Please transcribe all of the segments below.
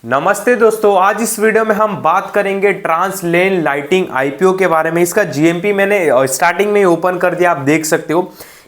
नमस्ते दोस्तों, आज इस वीडियो में हम बात करेंगे ट्रांसलेन लाइटिंग आईपीओ के बारे में। इसका जीएमपी मैंने स्टार्टिंग में ओपन कर दिया, आप देख सकते हो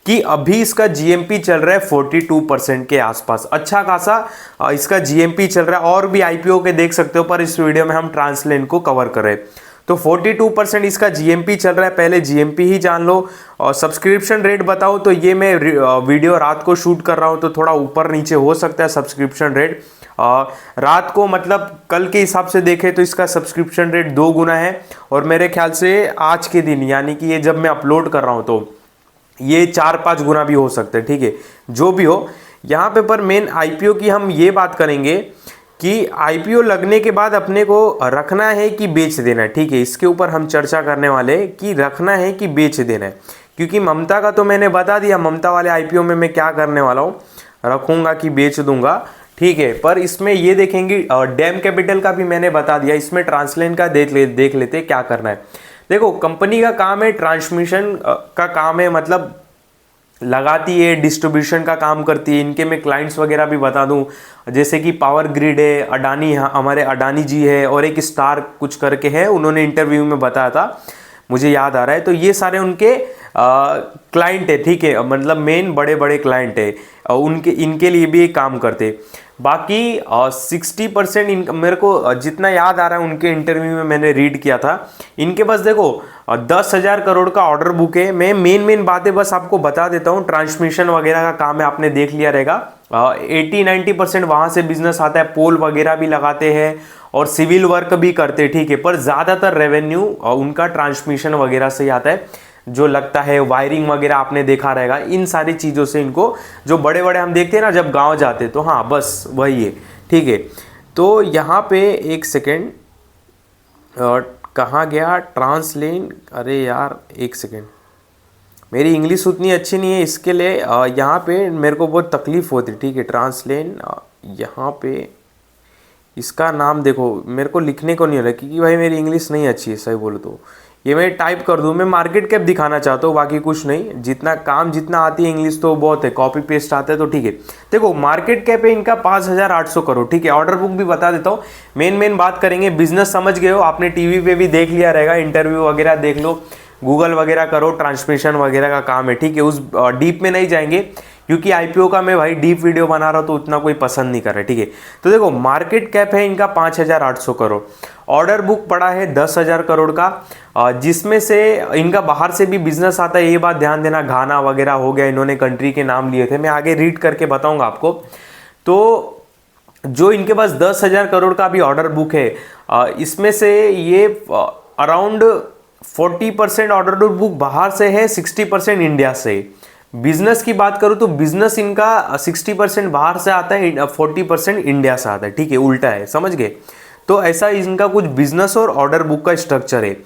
कि अभी इसका जीएमपी चल रहा है 42% के आसपास। अच्छा खासा इसका जीएमपी चल रहा है। और भी आईपीओ के देख सकते हो, पर इस वीडियो में हम ट्रांसलेन को कवर कर रहे हैं। तो 42% इसका जीएमपी चल रहा है। पहले जीएमपी ही जान लो। और सब्सक्रिप्शन रेट बताओ तो ये मैं वीडियो रात को शूट कर रहा हूँ, तो थोड़ा ऊपर नीचे हो सकता है सब्सक्रिप्शन रेट। रात को मतलब कल के हिसाब से देखें तो इसका सब्सक्रिप्शन रेट 2 गुना है। और मेरे ख्याल से आज के दिन यानी कि ये जब मैं अपलोड कर रहा हूँ तो ये 4-5 गुना भी हो सकते हैं। ठीक है, जो भी हो यहाँ पे। पर मेन आईपीओ की हम ये बात करेंगे कि आईपीओ लगने के बाद अपने को रखना है कि बेच देना है। ठीक है, इसके ऊपर हम चर्चा करने वाले हैं कि रखना है कि बेच देना है। क्योंकि ममता का तो मैंने बता दिया, ममता वाले आईपीओ में मैं क्या करने वाला हूँ, रखूंगा कि बेच दूंगा। ठीक है, पर इसमें ये देखेंगे डैम कैपिटल का भी मैंने बता दिया। इसमें ट्रांसलेन का देख लेते क्या करना है। देखो, कंपनी का काम है, ट्रांसमिशन का काम है, मतलब लगाती है, डिस्ट्रीब्यूशन का काम करती है। इनके मैं क्लाइंट्स वगैरह भी बता दूं, जैसे कि पावर ग्रिड है, अडानी, हमारे अडानी जी है, और एक स्टार कुछ करके है, उन्होंने इंटरव्यू में बताया था, मुझे याद आ रहा है। तो ये सारे उनके क्लाइंट है। ठीक है, मतलब मेन बड़े बड़े क्लाइंट है, उनके इनके लिए भी काम करते। बाकी 60% मेरे को जितना याद आ रहा है, उनके इंटरव्यू में मैंने रीड किया था, इनके पास देखो 10,000 करोड़ का ऑर्डर बुक है। मैं मेन बातें बस आपको बता देता हूँ। ट्रांसमिशन वगैरह का काम है, आपने देख लिया रहेगा। 80-90% वहाँ से बिजनेस आता है। पोल वगैरह भी लगाते हैं और सिविल वर्क भी करते हैं। ठीक है, पर ज़्यादातर रेवेन्यू उनका ट्रांसमिशन वगैरह से ही आता है। जो लगता है वायरिंग वगैरह आपने देखा रहेगा, इन सारी चीज़ों से इनको, जो बड़े बड़े हम देखते हैं ना जब गांव जाते, तो हाँ बस वही है। ठीक है, तो यहाँ पे एक सेकेंड, कहाँ गया ट्रांसलेन? अरे यार एक सेकेंड, मेरी इंग्लिश उतनी अच्छी नहीं है, इसके लिए यहाँ पे मेरे को बहुत तकलीफ होती है। ठीक है, ट्रांसलेन, यहाँ पे इसका नाम देखो, मेरे को लिखने को नहीं हो रहा क्योंकि भाई मेरी इंग्लिश नहीं अच्छी है, सही बोलो तो। ये मैं टाइप कर दूं, मैं मार्केट कैप दिखाना चाहता हूँ, बाकी कुछ नहीं। जितना आती है इंग्लिश तो बहुत है, कॉपी पेस्ट आता है तो ठीक है। देखो, मार्केट कैप है इनका 5,800 करोड़। ठीक है, ऑर्डर बुक भी बता देता हूँ। मेन बात करेंगे, बिजनेस समझ गए हो, आपने टीवी पे भी देख लिया रहेगा, इंटरव्यू वगैरह देख लो, गूगल वगैरह करो, ट्रांसमिशन वगैरह का काम है। ठीक है, उस डीप में नहीं जाएंगे क्योंकि आईपीओ का मैं भाई डीप वीडियो बना रहा हूँ तो उतना कोई पसंद नहीं कर रहा है। ठीक है, तो देखो मार्केट कैप है इनका 5,800 करोड़। ऑर्डर बुक पड़ा है 10,000 करोड़ का, जिसमें से इनका बाहर से भी बिजनेस आता है। ये बात ध्यान देना, घाना वगैरह हो गया, इन्होंने कंट्री के नाम लिए थे, मैं आगे रीड करके बताऊंगा आपको। तो जो इनके पास 10,000 करोड़ का भी ऑर्डर बुक है, इसमें से ये अराउंड 40% ऑर्डर बुक बाहर से है, 60% इंडिया से। बिजनेस की बात करूं तो बिजनेस इनका 60% बाहर से आता है, 40% इंडिया से आता है। ठीक है, उल्टा है, समझ गए? तो ऐसा इनका कुछ बिजनेस और ऑर्डर बुक का स्ट्रक्चर है।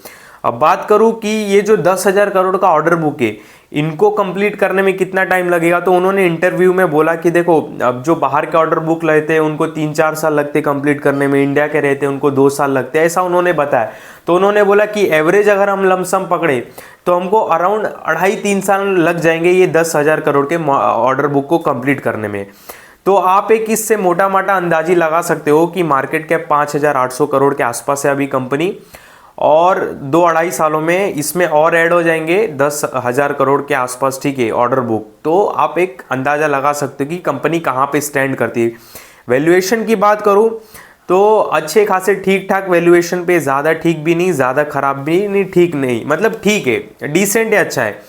अब बात करूं कि ये जो 10,000 करोड़ का ऑर्डर बुक है, इनको कंप्लीट करने में कितना टाइम लगेगा, तो उन्होंने इंटरव्यू में बोला कि देखो, अब जो बाहर के ऑर्डर बुक लेते हैं उनको 3-4 साल लगते कंप्लीट करने में, इंडिया के रहते हैं उनको 2 साल लगते हैं, ऐसा उन्होंने बताया। तो उन्होंने बोला कि एवरेज अगर हम लमसम पकड़े तो हमको अराउंड 2.5-3 साल लग जाएंगे ये 10,000 करोड़ के ऑर्डर बुक को कंप्लीट करने में। तो आप एक इससे मोटा मोटा अंदाजी लगा सकते हो कि मार्केट कैप 5,800 करोड़ के आसपास है अभी कंपनी, और 2-2.5 सालों में इसमें और ऐड हो जाएंगे 10,000 करोड़ के आसपास। ठीक है, ऑर्डर बुक। तो आप एक अंदाजा लगा सकते हो कि कंपनी कहाँ पे स्टैंड करती है। वैल्यूएशन की बात करूँ तो अच्छे खासे ठीक ठाक वैल्यूएशन पे, ज़्यादा ठीक भी नहीं, ज़्यादा खराब भी नहीं, ठीक नहीं, मतलब ठीक है, डिसेंट है, अच्छा है।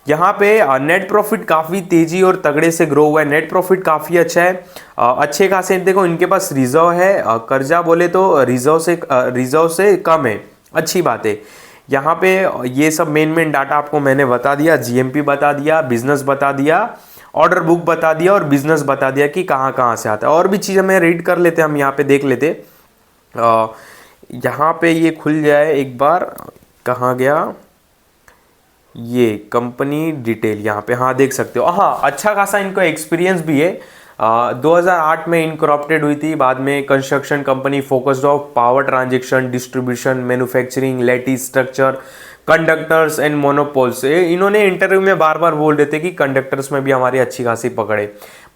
यहाँ पे नेट प्रॉफिट काफ़ी तेजी और तगड़े से ग्रो हुआ है, नेट प्रॉफिट काफ़ी अच्छा है, अच्छे खासे। देखो इनके पास रिजर्व है, कर्जा बोले तो रिजर्व से कम है, अच्छी बात है। यहाँ पे ये सब मेन डाटा आपको मैंने बता दिया, जीएमपी बता दिया, बिजनेस बता दिया, ऑर्डर बुक बता दिया और बिजनेस बता दिया कि कहाँ कहाँ से आता है। और भी चीज़ें मैं रीड कर लेते, हम यहाँ पे देख लेते। यहाँ पे ये खुल जाए एक बार, कहाँ गया ये कंपनी डिटेल, यहाँ पे हाँ देख सकते हो। हाँ, अच्छा खासा इनको एक्सपीरियंस भी है। 2008 में इनकॉर्पोरेटेड हुई थी, बाद में construction company focused of power transaction, distribution, manufacturing, lattice structure, conductors and monopoles. इन्होंने इंटरव्यू में बार बार बोल रहे थे कि कंडक्टर्स में भी हमारी अच्छी खासी पकड़ है।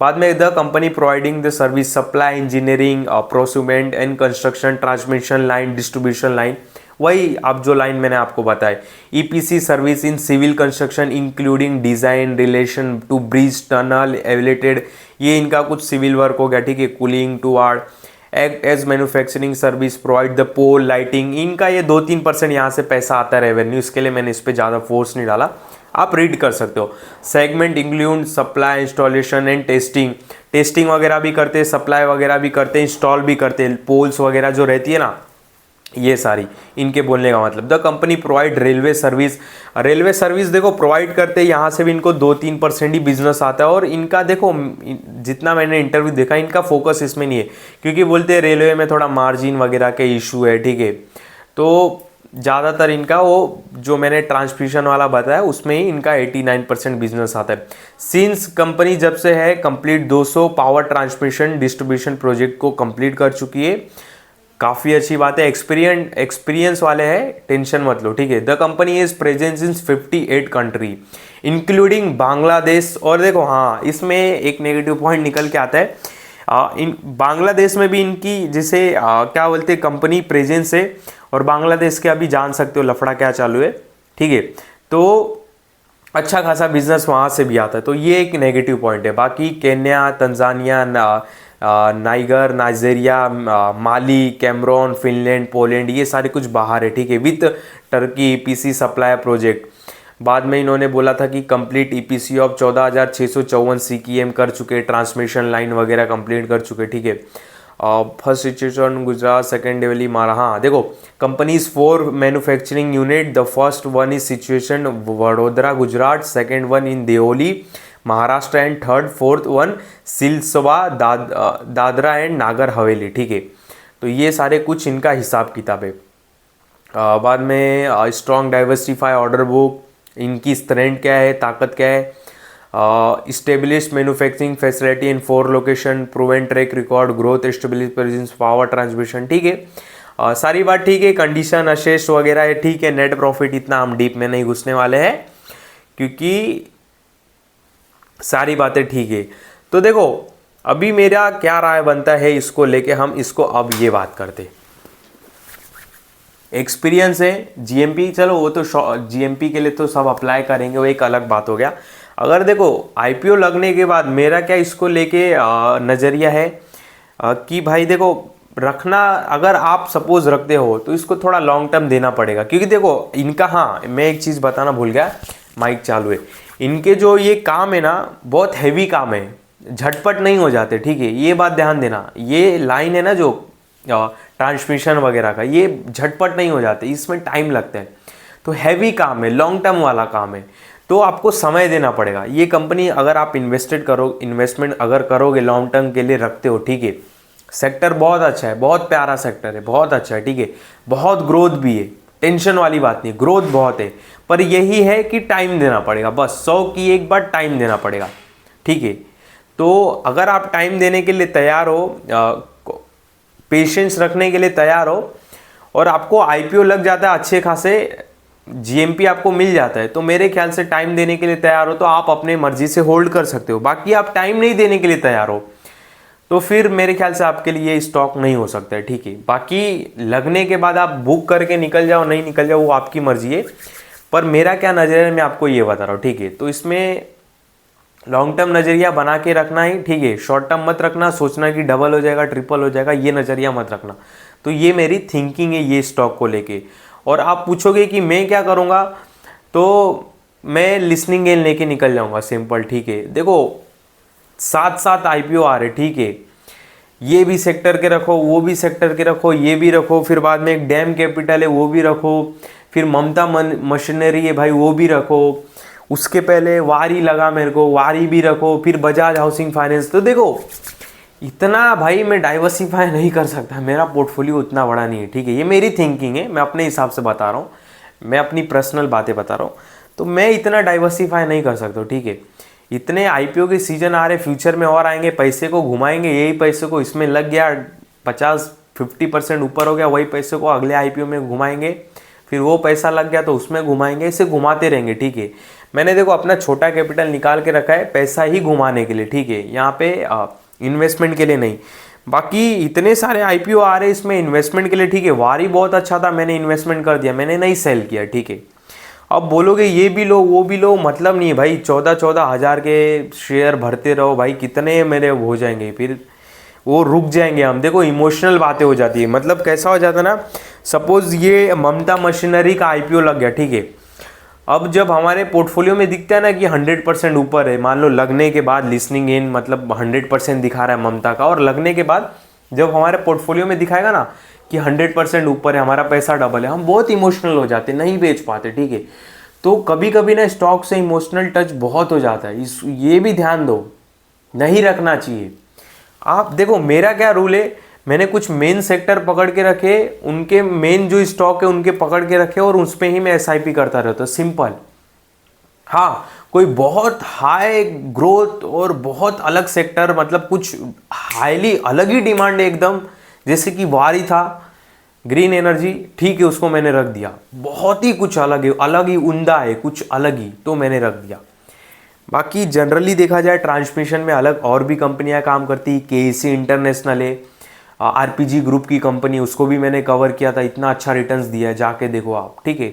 बाद में the company providing the service supply engineering procurement and construction transmission line distribution line, वही आप जो लाइन मैंने आपको बताया, EPC service in civil construction including design relation to bridge tunnel elevated, ये इनका कुछ सिविल वर्क हो गया, ठीक है। Cooling towards act as manufacturing service provide the pole lighting, इनका ये 2-3% यहाँ से पैसा आता है रेवेन्यू, इसके लिए मैंने इस पर ज़्यादा फोर्स नहीं डाला, आप रीड कर सकते हो। Segment include supply installation and testing, testing वगैरह भी करते हैं, सप्लाई वगैरह भी करते हैं, इंस्टॉल भी करते हैं, पोल्स वगैरह जो रहती है ना, ये सारी इनके बोलने का मतलब। The company provide railway service, railway service देखो प्रोवाइड करते हैं, यहाँ से भी इनको 2-3% ही बिजनेस आता है। और इनका देखो जितना मैंने इंटरव्यू देखा, इनका फोकस इसमें नहीं है, क्योंकि बोलते हैं रेलवे में थोड़ा मार्जिन वगैरह के इशू है, ठीक है। तो ज़्यादातर इनका वो जो मैंने ट्रांसमिशन वाला बताया उसमें ही इनका 89% बिजनेस आता है। सिंस कंपनी जब से है complete 200 power transmission distribution project को कंप्लीट कर चुकी है, काफ़ी अच्छी बात है। एक्सपीरियंस वाले हैं, टेंशन मत लो, ठीक है। The company is presence in 58 country including Bangladesh. और देखो हाँ, इसमें एक नेगेटिव पॉइंट निकल के आता है, इन बांग्लादेश में भी इनकी जैसे क्या बोलते हैं कंपनी प्रेजेंस है, और बांग्लादेश के अभी जान सकते हो लफड़ा क्या चालू है, ठीक है। तो अच्छा खासा बिजनेस वहाँ से भी आता है, तो ये एक नेगेटिव पॉइंट है। बाकी केन्या, तंजानिया, नाइगर, नाइजेरिया, माली, कैमरून, फिनलैंड, पोलैंड, ये सारे कुछ बाहर है, ठीक है, with Turkey EPC supply project. बाद में इन्होंने बोला था कि कंप्लीट ईपीसी ऑफ 14,654 सीकीएम कर चुके, ट्रांसमिशन लाइन वगैरह कंप्लीट कर चुके, ठीक है। First situation Gujarat, second Delhi, हाँ देखो companies 4 manufacturing unit, the first one is situation Vadodara Gujarat, second one in Deoli Maharashtra and third fourth one Silvassa Dadra and Nagar Haveli, ठीक है। तो ये सारे कुछ इनका हिसाब किताब है। बाद में स्ट्रॉन्ग डाइवर्सिफाई ऑर्डर बुक, इनकी स्ट्रेंथ क्या है, ताकत क्या है, establish manufacturing facility in 4 location, proven track record, growth establish presence, power transmission, ठीक है। सारी बात ठीक है, कंडीशन अशेष वगैरह है, ठीक है। नेट प्रॉफिट इतना हम डीप में नहीं घुसने वाले हैं, क्योंकि सारी बातें ठीक है। तो देखो अभी मेरा क्या राय बनता है इसको लेके, हम इसको अब ये बात करते। एक्सपीरियंस है जीएमपी, चलो वो तो जीएमपी के लिए तो सब अप्लाई करेंगे, वो एक अलग बात हो गया। अगर देखो आईपीओ लगने के बाद मेरा क्या इसको लेके नज़रिया है कि भाई देखो रखना, अगर आप सपोज रखते हो तो इसको थोड़ा लॉन्ग टर्म देना पड़ेगा, क्योंकि देखो इनका, हाँ मैं एक चीज़ बताना भूल गया, माइक चालू है, इनके जो ये काम है ना बहुत हैवी काम है, झटपट नहीं हो जाते, ठीक है, ये बात ध्यान देना। ये लाइन है ना जो ट्रांसमिशन वगैरह का, ये झटपट नहीं हो जाते, इसमें टाइम लगता है, तो हैवी काम है, लॉन्ग टर्म वाला काम है, तो आपको समय देना पड़ेगा। ये कंपनी अगर आप इन्वेस्टमेंट अगर करोगे लॉन्ग टर्म के लिए रखते हो, ठीक है, सेक्टर बहुत अच्छा है, बहुत प्यारा सेक्टर है, बहुत अच्छा है, ठीक है, बहुत ग्रोथ भी है, टेंशन वाली बात नहीं, ग्रोथ बहुत है, पर यही है कि टाइम देना पड़ेगा, बस 100 की एक बार टाइम देना पड़ेगा, ठीक है। तो अगर आप टाइम देने के लिए तैयार हो, पेशेंस रखने के लिए तैयार हो, और आपको आईपीओ लग जाता है अच्छे खासे, जीएमपी आपको मिल जाता है, तो मेरे ख्याल से टाइम देने के लिए तैयार हो तो आप अपने मर्जी से होल्ड कर सकते हो। बाकी आप टाइम नहीं देने के लिए तैयार हो तो फिर मेरे ख्याल से आपके लिए स्टॉक नहीं हो सकता है, ठीक है। बाकी लगने के बाद आप बुक करके निकल जाओ, नहीं निकल जाओ, वो आपकी मर्जी है, पर मेरा क्या नज़रिया मैं आपको ये बता रहा हूँ, ठीक है। तो इसमें लॉन्ग टर्म नज़रिया बना के रखना ही, ठीक है, शॉर्ट टर्म मत रखना, सोचना कि डबल हो जाएगा ट्रिपल हो जाएगा, ये नज़रिया मत रखना। तो ये मेरी थिंकिंग है ये स्टॉक को लेके। और आप पूछोगे कि मैं क्या करूँगा, तो मैं लिसनिंग गेन लेके निकल जाऊँगा, सिंपल, ठीक है। देखो 7 आईपीओ आ रहे, ठीक है, ये भी सेक्टर के रखो, वो भी सेक्टर के रखो, ये भी रखो, फिर बाद में एक डैम कैपिटल है वो भी रखो, फिर ममता मशीनरी है भाई वो भी रखो, उसके पहले वारी लगा मेरे को, वारी भी रखो, फिर बजाज हाउसिंग फाइनेंस। तो देखो इतना भाई मैं डाइवर्सिफाई नहीं कर सकता, मेरा पोर्टफोलियो उतना बड़ा नहीं है, ठीक है। ये मेरी थिंकिंग है, मैं अपने हिसाब से बता रहा हूँ, मैं अपनी पर्सनल बातें बता रहा हूँ, तो मैं इतना डाइवर्सिफाई नहीं कर सकता, ठीक है। इतने आईपीओ के सीजन आ रहे, फ्यूचर में और आएंगे, पैसे को घुमाएंगे, यही पैसे को इसमें लग गया 50-50% ऊपर हो गया, वही पैसे को अगले आईपीओ में घुमाएंगे, फिर वो पैसा लग गया तो उसमें घुमाएंगे, इसे घुमाते रहेंगे, ठीक है। मैंने देखो अपना छोटा कैपिटल निकाल के रखा है पैसा ही घुमाने के लिए, ठीक है, यहाँ पे इन्वेस्टमेंट के लिए नहीं। बाकी इतने सारे आईपीओ आ रहे हैं इसमें इन्वेस्टमेंट के लिए, ठीक है। वारी बहुत अच्छा था, मैंने इन्वेस्टमेंट कर दिया, मैंने नहीं सेल किया, ठीक है। अब बोलोगे ये भी लो वो भी लो, मतलब नहीं है भाई। 14-14 हज़ार के शेयर भरते रहो भाई, कितने मेरे हो जाएंगे, फिर वो रुक जाएंगे हम। देखो इमोशनल बातें हो जाती है, मतलब कैसा हो जाता है ना, सपोज ये ममता मशीनरी का आईपीओ लग गया, ठीक है। अब जब हमारे पोर्टफोलियो में दिखता है ना कि 100% ऊपर है, मान लो लगने के बाद लिसनिंग इन मतलब 100% दिखा रहा है ममता का, और लगने के बाद जब हमारे पोर्टफोलियो में दिखाएगा ना कि 100% ऊपर है, हमारा पैसा डबल है, हम बहुत इमोशनल हो जाते, नहीं बेच पाते, ठीक है। तो कभी कभी ना स्टॉक से इमोशनल टच बहुत हो जाता है, ये भी ध्यान दो, नहीं रखना चाहिए। आप देखो मेरा क्या रूल है, मैंने कुछ मेन सेक्टर पकड़ के रखे, उनके मेन जो स्टॉक है उनके पकड़ के रखे और उस पर ही मैं एसआईपी करता रहता हूँ, सिंपल। हाँ, कोई बहुत हाई ग्रोथ और बहुत अलग सेक्टर, मतलब कुछ हाईली अलग ही डिमांड है एकदम, जैसे कि वारी था, ग्रीन एनर्जी, ठीक है, उसको मैंने रख दिया। बहुत ही कुछ अलग ही उम्दा है, कुछ अलग ही, तो मैंने रख दिया। बाकी जनरली देखा जाए ट्रांसमिशन में अलग और भी कंपनियां काम करती, केसी इंटरनेशनल है, आरपीजी ग्रुप की कंपनी, उसको भी मैंने कवर किया था, इतना अच्छा रिटर्न्स दिया है, जाके देखो आप, ठीक है।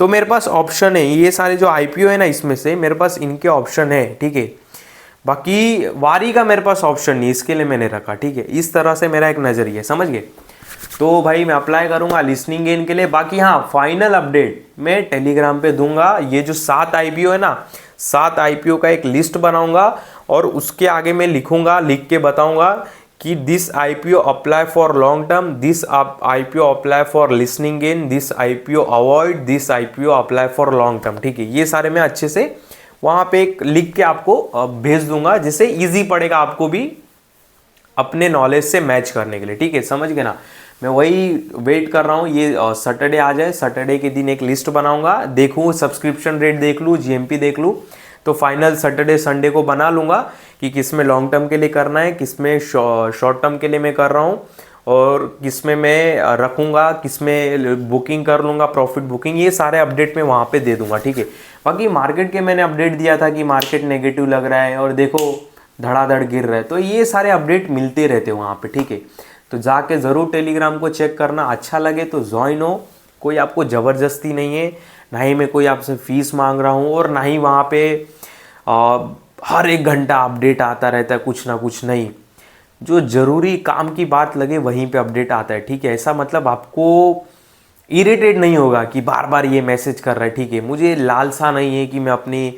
तो मेरे पास ऑप्शन है, ये सारे जो आईपीओ है ना इसमें से मेरे पास इनके ऑप्शन है, ठीक है। बाकी वारी का मेरे पास ऑप्शन नहीं, इसके लिए मैंने रखा, ठीक है। इस तरह से मेरा एक नज़रिया, समझ गए। तो भाई मैं अप्लाई करूंगा लिसनिंग गेन के लिए। बाकी हाँ, फाइनल अपडेट मैं टेलीग्राम पे दूंगा। ये जो 7 आईपीओ है ना, 7 आईपीओ का एक लिस्ट बनाऊंगा और उसके आगे मैं लिखूंगा, लिख के बताऊंगा कि this IPO apply for long term, this IPO apply for listening gain, this IPO avoid, this IPO apply for long term, ठीक है। ये सारे मैं अच्छे से वहां पे एक लिख के आपको भेज दूंगा, जिससे इजी पड़ेगा आपको भी अपने नॉलेज से मैच करने के लिए, ठीक है, समझ गए ना। मैं वही वेट कर रहा हूँ ये सैटरडे आ जाए, सैटरडे के दिन एक लिस्ट बनाऊंगा, देखूँ सब्सक्रिप्शन रेट देख लूँ, जीएमपी देख लूँ, तो फाइनल सैटरडे संडे को बना लूँगा कि किस में लॉन्ग टर्म के लिए करना है, किस में शॉर्ट टर्म के लिए मैं कर रहा हूँ, और किस में मैं रखूँगा, किस में बुकिंग कर लूँगा, प्रॉफिट बुकिंग, ये सारे अपडेट मैं वहाँ पे दे दूँगा, ठीक है। बाकी मार्केट के मैंने अपडेट दिया था कि मार्केट नेगेटिव लग रहा है और देखो धड़ाधड़ गिर रहा है, तो ये सारे अपडेट मिलते रहते हैं वहाँ पे, ठीक है। तो जाके ज़रूर टेलीग्राम को चेक करना, अच्छा लगे तो ज्वाइन हो, कोई आपको ज़बरदस्ती नहीं है, ना ही मैं कोई आपसे फीस मांग रहा हूँ, और ना ही वहाँ पे हर एक घंटा अपडेट आता रहता है कुछ ना कुछ, नहीं। जो ज़रूरी काम की बात लगे वहीं पे अपडेट आता है, ठीक है। ऐसा मतलब आपको इरिटेट नहीं होगा कि बार बार ये मैसेज कर रहा है, ठीक है। मुझे लालसा नहीं है कि मैं अपनी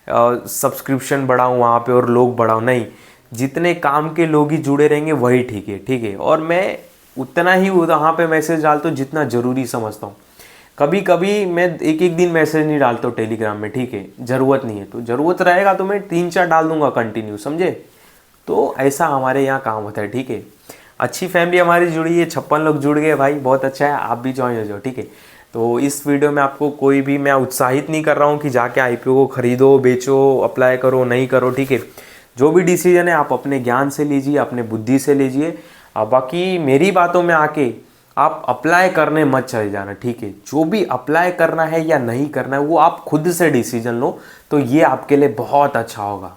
सब्सक्रिप्शन बढ़ाऊँ वहाँ पे और लोग बढ़ाऊँ, नहीं। जितने काम के लोग ही जुड़े रहेंगे वही ठीक है, ठीक है। और मैं उतना ही वहाँ पे मैसेज डालता हूँ जितना ज़रूरी समझता हूँ। कभी कभी मैं एक एक दिन मैसेज नहीं डालता हूँ टेलीग्राम में, ठीक है, ज़रूरत नहीं है। तो ज़रूरत रहेगा तो मैं 3-4 डाल दूंगा कंटिन्यू, समझे। तो ऐसा हमारे यहाँ काम होता है, ठीक है। अच्छी फैमिली हमारी जुड़ी है, 56 लोग जुड़ गए भाई, बहुत अच्छा है, आप भी ज्वाइन हो जाओ, ठीक है। तो इस वीडियो में आपको कोई भी मैं उत्साहित नहीं कर रहा हूँ कि जाके आईपीओ को खरीदो, बेचो, अप्लाई करो, नहीं करो, ठीक है। जो भी डिसीजन है आप अपने ज्ञान से लीजिए, अपने बुद्धि से लीजिए। बाकी मेरी बातों में आके आप अप्लाई करने मत चले जाना, ठीक है। जो भी अप्लाई करना है या नहीं करना है वो आप खुद से डिसीजन लो, तो ये आपके लिए बहुत अच्छा होगा।